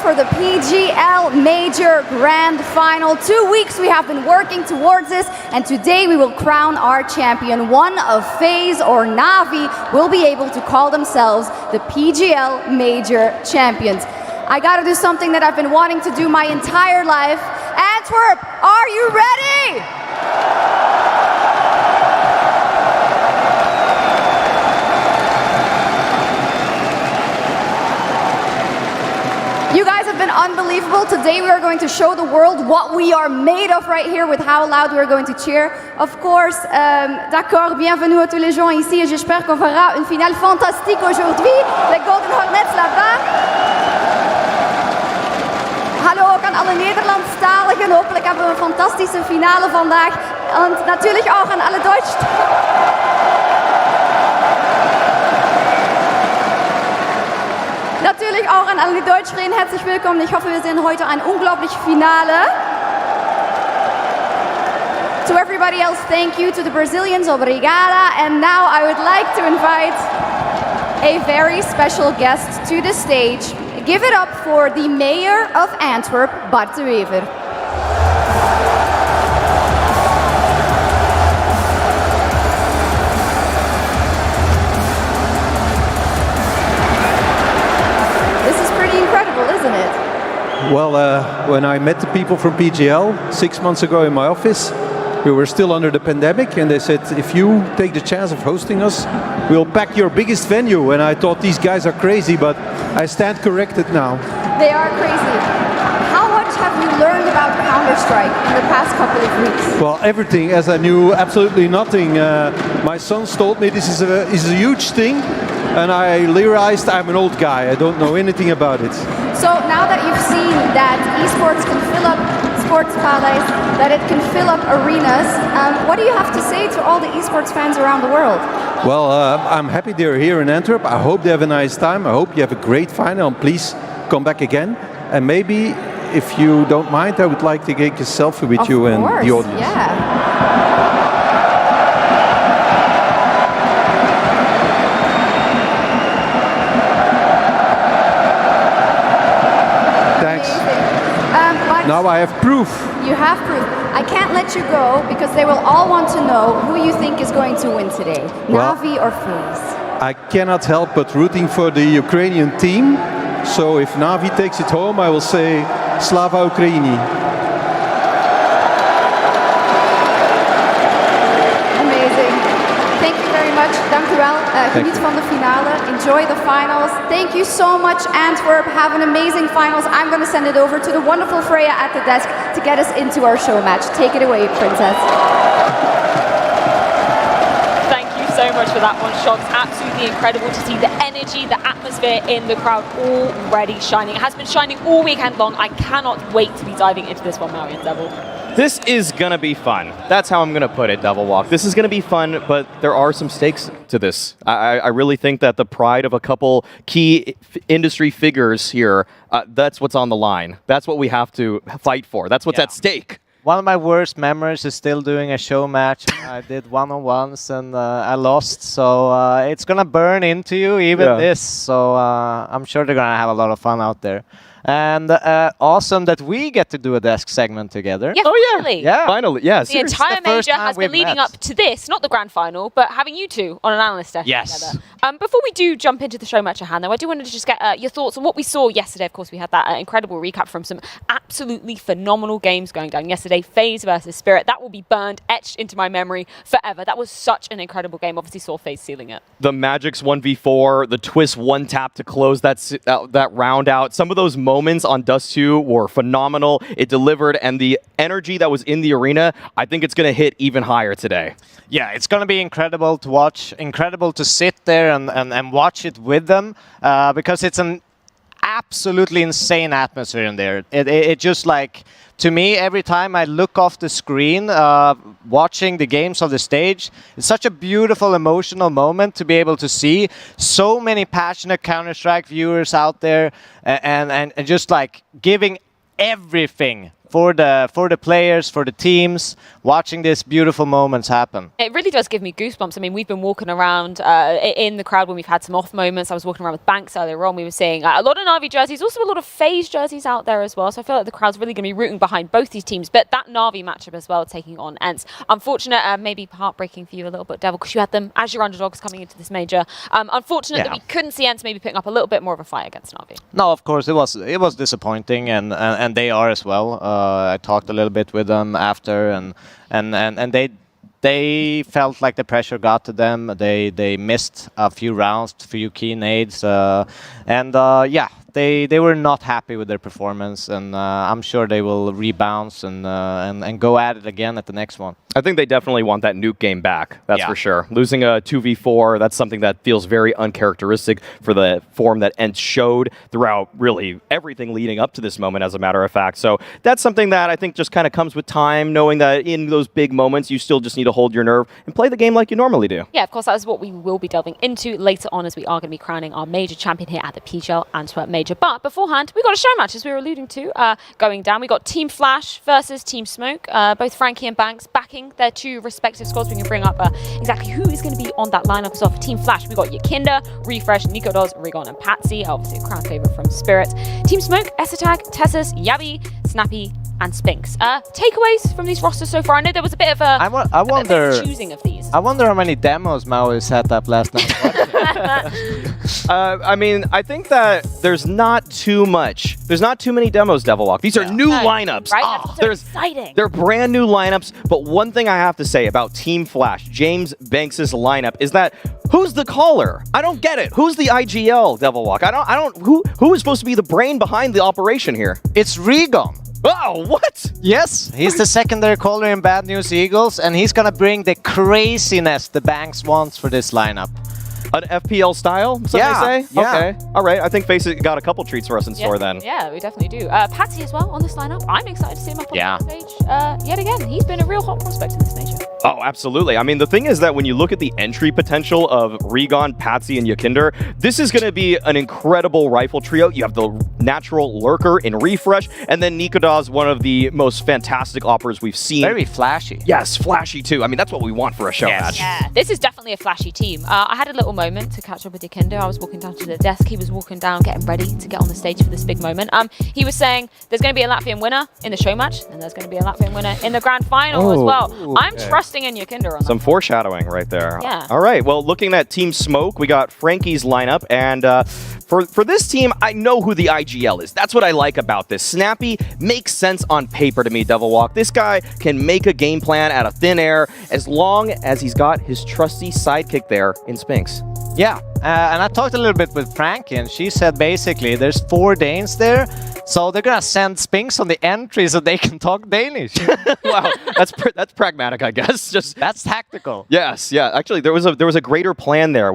for the PGL Major Grand Final. 2 weeks we have been working towards this, and today we will crown our champion. One of FaZe or NaVi will be able to call themselves the PGL Major Champions. I gotta do something that I've been wanting to do my entire life. Antwerp, are you ready? You guys have been unbelievable. Today we are going to show the world what we are made of right here with how loud we are going to cheer. Of course, d'accord, bienvenue à tous les gens ici et j'espère qu'on verra une finale fantastique aujourd'hui. Les Golden Hornets là-bas. Hallo ook aan alle Nederlandstaligen. Hopelijk hebben we een fantastische finale vandaag. En natuurlijk ook aan alle Deutsch. Natürlich auch an alle Deutschreden herzlich willkommen. Ich hoffe, wir sehen heute ein unglaubliches Finale. To everybody else, thank you. To the Brazilians, obrigada. And now I would like to invite a very special guest to the stage. Give it up for the Mayor of Antwerp, Bart de Wever. Isn't it? Well, when I met the people from PGL 6 months ago in my office, we were still under the pandemic, and they said, if you take the chance of hosting us, we'll pack your biggest venue. And I thought these guys are crazy, but I stand corrected now. They are crazy. How much have you learned about Counter-Strike in the past couple of weeks? Well, everything, as I knew absolutely nothing. My sons told me this is a huge thing, and I realized I'm an old guy. I don't know anything about it. So now that you've seen that esports can fill up sports palace, that it can fill up arenas, what do you have to say to all the esports fans around the world? Well, I'm happy they're here in Antwerp. I hope they have a nice time. I hope you have a great final, and please come back again. And maybe, if you don't mind, I would like to take a selfie with you and the audience. Yeah. Now I have proof. You have proof. I can't let you go because they will all want to know who you think is going to win today, NaVi or FaZe. I cannot help but rooting for the Ukrainian team. So if NaVi takes it home, I will say Slava Ukraini. Amazing. Thank you very much. Dank u wel. Geniet van de finale. Enjoy the finals. Thank you so much, Antwerp. Have an amazing finals. I'm going to send it over to the wonderful Freya at the desk to get us into our show match. Take it away, Princess. Thank you so much for that one, shox. Absolutely incredible to see the energy, the atmosphere in the crowd already shining. It has been shining all weekend long. I cannot wait to be diving into this one, Marian Devil. This is going to be fun. That's how I'm going to put it, Devil Walk. This is going to be fun, but there are some stakes to this. I really think that the pride of a couple key industry figures here, that's what's on the line. That's what we have to fight for. That's what's at stake. One of my worst memories is still doing a show match. I did one-on-ones and I lost, so it's going to burn into you, even this. So I'm sure they're going to have a lot of fun out there. And awesome that we get to do a desk segment together. Yeah, finally. Yeah, finally. Yes. The entire major has been leading up to this, not the grand final, but having you two on an analyst desk together. Before we do jump into the show match at hand, though, I do want to just get your thoughts on what we saw yesterday. Of course, we had that incredible recap from some absolutely phenomenal games going down yesterday. FaZe versus Spirit. That will be burned, etched into my memory forever. That was such an incredible game. Obviously saw FaZe sealing it. The Magic's 1v4, the Twist one tap to close that round out. Some of those moments on Dust 2 were phenomenal. It delivered, and the energy that was in the arena, I think it's going to hit even higher today. Yeah, it's going to be incredible to watch, incredible to sit there and watch it with them, because it's an absolutely insane atmosphere in there. It just like, to me, every time I look off the screen, watching the games of the stage, it's such a beautiful, emotional moment to be able to see so many passionate Counter-Strike viewers out there and just like giving everything for the players, for the teams, watching these beautiful moments happen. It really does give me goosebumps. I mean, we've been walking around in the crowd when we've had some off moments. I was walking around with Banks earlier on. We were seeing a lot of NaVi jerseys, also a lot of FaZe jerseys out there as well. So I feel like the crowd's really going to be rooting behind both these teams. But that NaVi matchup as well, taking on Ence. Unfortunate, maybe heartbreaking for you a little bit, Devil, because you had them as your underdogs coming into this major. Unfortunate that we couldn't see Ence maybe picking up a little bit more of a fight against NaVi. No, of course, it was disappointing, and they are as well. I talked a little bit with them after, and they felt like the pressure got to them. They missed a few rounds, a few key nades, and yeah, they were not happy with their performance, and I'm sure they will rebound and go at it again at the next one. I think they definitely want that nuke game back, that's for sure. Losing a 2v4, that's something that feels very uncharacteristic for the form that Ence showed throughout really everything leading up to this moment, as a matter of fact. So that's something that I think just kind of comes with time, knowing that in those big moments, you still just need to hold your nerve and play the game like you normally do. Yeah, of course, that is what we will be delving into later on, as we are going to be crowning our major champion here at the PGL ANTWERP major. But beforehand, we got a show match, as we were alluding to, going down. We got Team Flash versus Team Smoke, both Frankie and Banks backing their two respective squads. We can bring up exactly who is going to be on that lineup as well. For Team Flash, we got Yakinda, Refresh, niko, Rigon, and Patsy, obviously a crowd favorite from Spirit. Team Smoke, Esatag, Tessus, Yavi, Snappy, and Spinks. Takeaways from these rosters so far? I know there was a bit of a, I wonder, choosing of these. I wonder how many demos Maui set up last night. I mean, I think that there's not too much. There's not too many demos, Devil Walk. These are new lineups. Right? That's so exciting. They're brand new lineups, but one thing I have to say about Team Flash, James Banks' lineup, is that who's the caller? I don't get it. Who's the IGL, Devil Walk? Who is supposed to be the brain behind the operation here? It's Rigon. Oh, what? Yes, he's the secondary caller in Bad News Eagles, and he's gonna bring the craziness the Banks wants for this lineup. An FPL style, some may say? Yeah. Okay, all right. I think FaZe got a couple treats for us in store then. Yeah, we definitely do. Patsy as well on this lineup. I'm excited to see him up on the stage yet again. He's been a real hot prospect in this major. Oh, absolutely. I mean, the thing is that when you look at the entry potential of Rigon, Patsy, and Yakinder, this is going to be an incredible rifle trio. You have the natural lurker in Refresh, and then niko, one of the most fantastic operas we've seen. Very flashy. Yes, flashy too. I mean, that's what we want for a show match. Yeah, this is definitely a flashy team. I had a little moment to catch up with Yakinder. I was walking down to the desk. He was walking down, getting ready to get on the stage for this big moment. He was saying there's going to be a Latvian winner in the show match, and there's going to be a Latvian winner in the grand final as well. I'm trusting in Yakinder on that. Some foreshadowing right there. Yeah. All right. Well, looking at Team Smoke, we got Frankie's lineup, and for this team, I know who the IGL is. That's what I like about this. Snappy makes sense on paper to me, Devil Walk. This guy can make a game plan out of thin air as long as he's got his trusty sidekick there in Spinks. Yeah, and I talked a little bit with Frankie, and she said basically there's 4 Danes there, so they're gonna send Spinks on the entry so they can talk Danish. Wow, that's pragmatic, I guess. That's tactical. Yes, yeah. Actually, there was a greater plan there.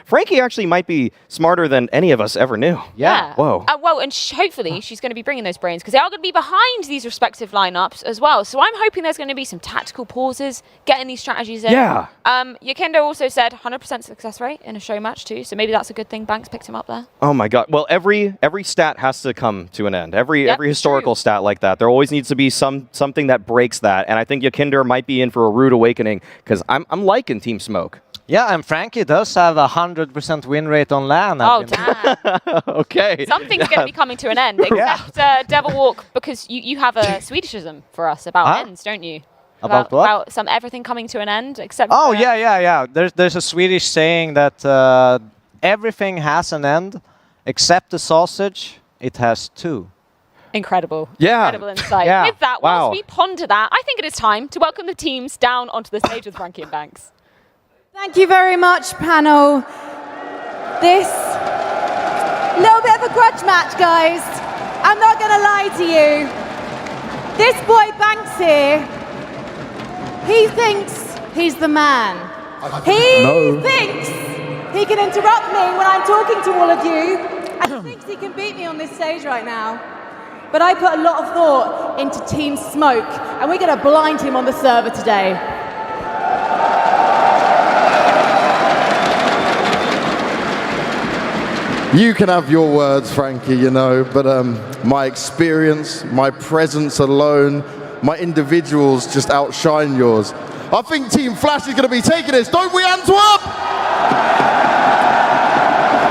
Frankie actually might be smarter than any of us ever knew. Yeah. Whoa. Well, and hopefully she's going to be bringing those brains, because they are going to be behind these respective lineups as well. So I'm hoping there's going to be some tactical pauses, getting these strategies in. Yeah. Yakinder also said 100% success rate in a show match too, so maybe that's a good thing. Banks picked him up there. Oh my God. Well, every stat has to come to an end. Every historical stat like that. There always needs to be something that breaks that. And I think Yakinder might be in for a rude awakening, because I'm liking Team Smoke. Yeah, and Frankie does have 100% win rate on LAN. Oh, damn. Okay. Something's going to be coming to an end, except Devil Walk, because you have a Swedishism for us about ends, don't you? About what? About some everything coming to an end, except... Oh, yeah. There's a Swedish saying that everything has an end, except the sausage, it has 2. Incredible. Yeah. Incredible insight. Yeah. With that, whilst we ponder that, I think it is time to welcome the teams down onto the stage with Frankie and Banks. Thank you very much, panel. This little bit of a grudge match, guys. I'm not going to lie to you. This boy Banks here, he thinks he's the man. He thinks he can interrupt me when I'm talking to all of you, and he thinks he can beat me on this stage right now. But I put a lot of thought into Team Smoke, and we're going to blind him on the server today. You can have your words, Frankie, you know, but my experience, my presence alone, my individuals just outshine yours. I think Team Flash is going to be taking this, don't we, Antwerp?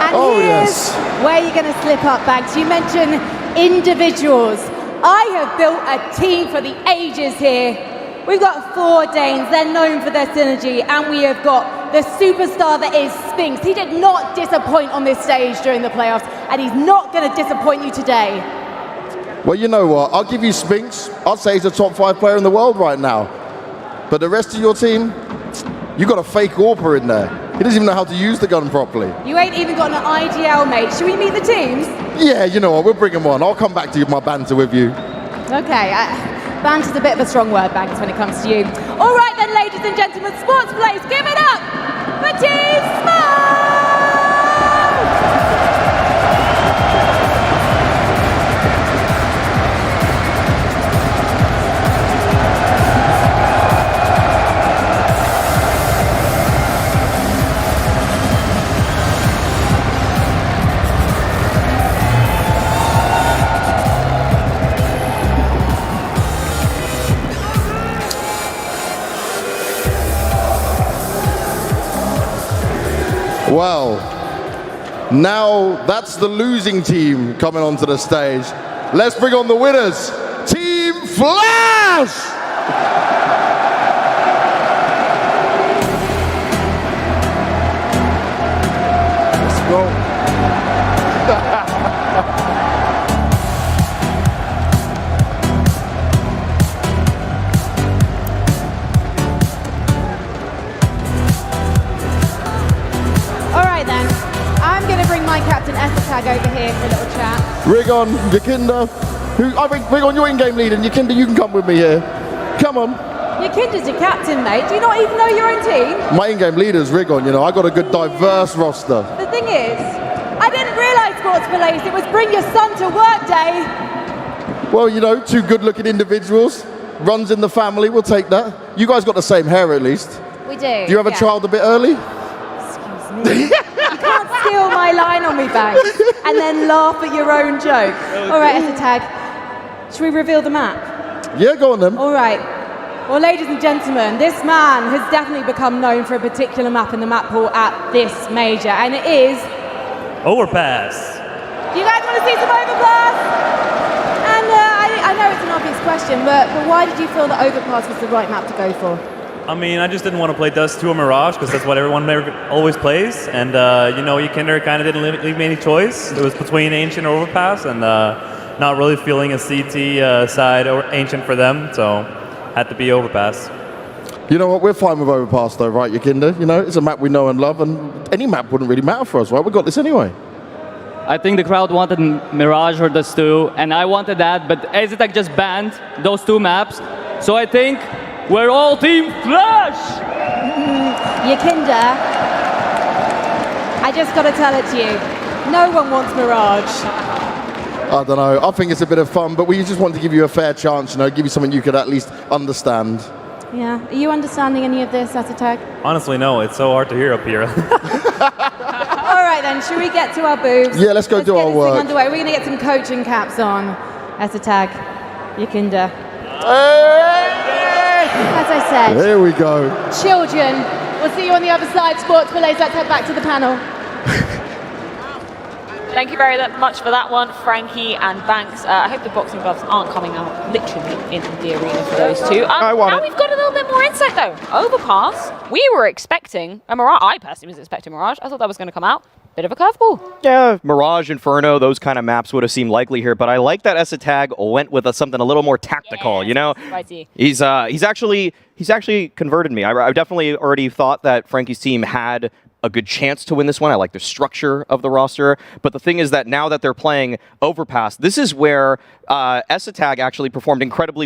And here's where you're going to slip up, Banks. You mentioned individuals. I have built a team for the ages here. We've got 4 Danes, they're known for their synergy, and we have got the superstar that is Spinks. He did not disappoint on this stage during the playoffs, and he's not going to disappoint you today. Well, you know what? I'll give you Spinks. I'd say he's a top 5 player in the world right now. But the rest of your team, you got a fake AWPer in there. He doesn't even know how to use the gun properly. You ain't even got an IGL, mate. Should we meet the teams? Yeah, you know what? We'll bring him on. I'll come back to my banter with you. Okay, banter's a bit of a strong word, Banks, when it comes to you. All right then, ladies and gentlemen, sports players, give it up for Team Smoke! Well, now that's the losing team coming onto the stage. Let's bring on the winners, Team Flash! Let's go. My captain Ethertag over here for a little chat. Rigon, Yakinda, I think Rigon, you're in-game lead, and Yakinda, you can come with me here. Come on. Yakinda's your captain, mate. Do you not even know your own team? My in-game leader's Rigon, you know. I got a good diverse roster. The thing is, I didn't realise Sports Police, it was bring your son to work day. Well, you know, 2 good-looking individuals. Runs in the family, we'll take that. You guys got the same hair, at least. We do. Do you have a child a bit early? Excuse me. You can't steal my line on me, Banks, and then laugh at your own joke. All right, Ethertag, should we reveal the map? Yeah, go on then. All right. Well, ladies and gentlemen, this man has definitely become known for a particular map in the map pool at this major, and it is... Overpass. Do you guys want to see some Overpass? And I know it's an obvious question, but why did you feel that Overpass was the right map to go for? I mean, I just didn't want to play Dust 2 or Mirage because that's what everyone always plays. And, you know, Yakinda kind of didn't leave me any choice. It was between Ancient or Overpass, and not really feeling a CT side or Ancient for them, so had to be Overpass. You know what? We're fine with Overpass, though, right, Yakinda? You know, it's a map we know and love, and any map wouldn't really matter for us, right? We got this anyway. I think the crowd wanted Mirage or Dust 2, and I wanted that, but Ethertag just banned those 2 maps. So I think we're all Team Flash! Yakinda, I just got to tell it to you. No one wants Mirage. I don't know. I think it's a bit of fun, but we just want to give you a fair chance, you know, give you something you could at least understand. Yeah. Are you understanding any of this, Ethertag? Honestly, no. It's so hard to hear up here. All right, then. Should we get to our boobs? Yeah, let's go do our work. Underway. We're going to get some coaching caps on. Ethertag, Yakinda. As I said, there we go. Children, we'll see you on the other side. Sports Relays, let's head back to the panel. Thank you very much for that one, Frankie and Banks. I hope the boxing gloves aren't coming out literally in the arena for those 2. Now we've got a little bit more insight though. Overpass, we were expecting a Mirage. I personally was expecting Mirage. I thought that was going to come out. Bit of a curveball. Yeah, Mirage, Inferno, those kind of maps would have seemed likely here, but I like that Ethertag went with something a little more tactical, you know? Spicy. He's actually converted me. I definitely already thought that Frankie's team had a good chance to win this one. I like the structure of the roster, but the thing is that now that they're playing Overpass, this is where Ethertag actually performed incredibly well.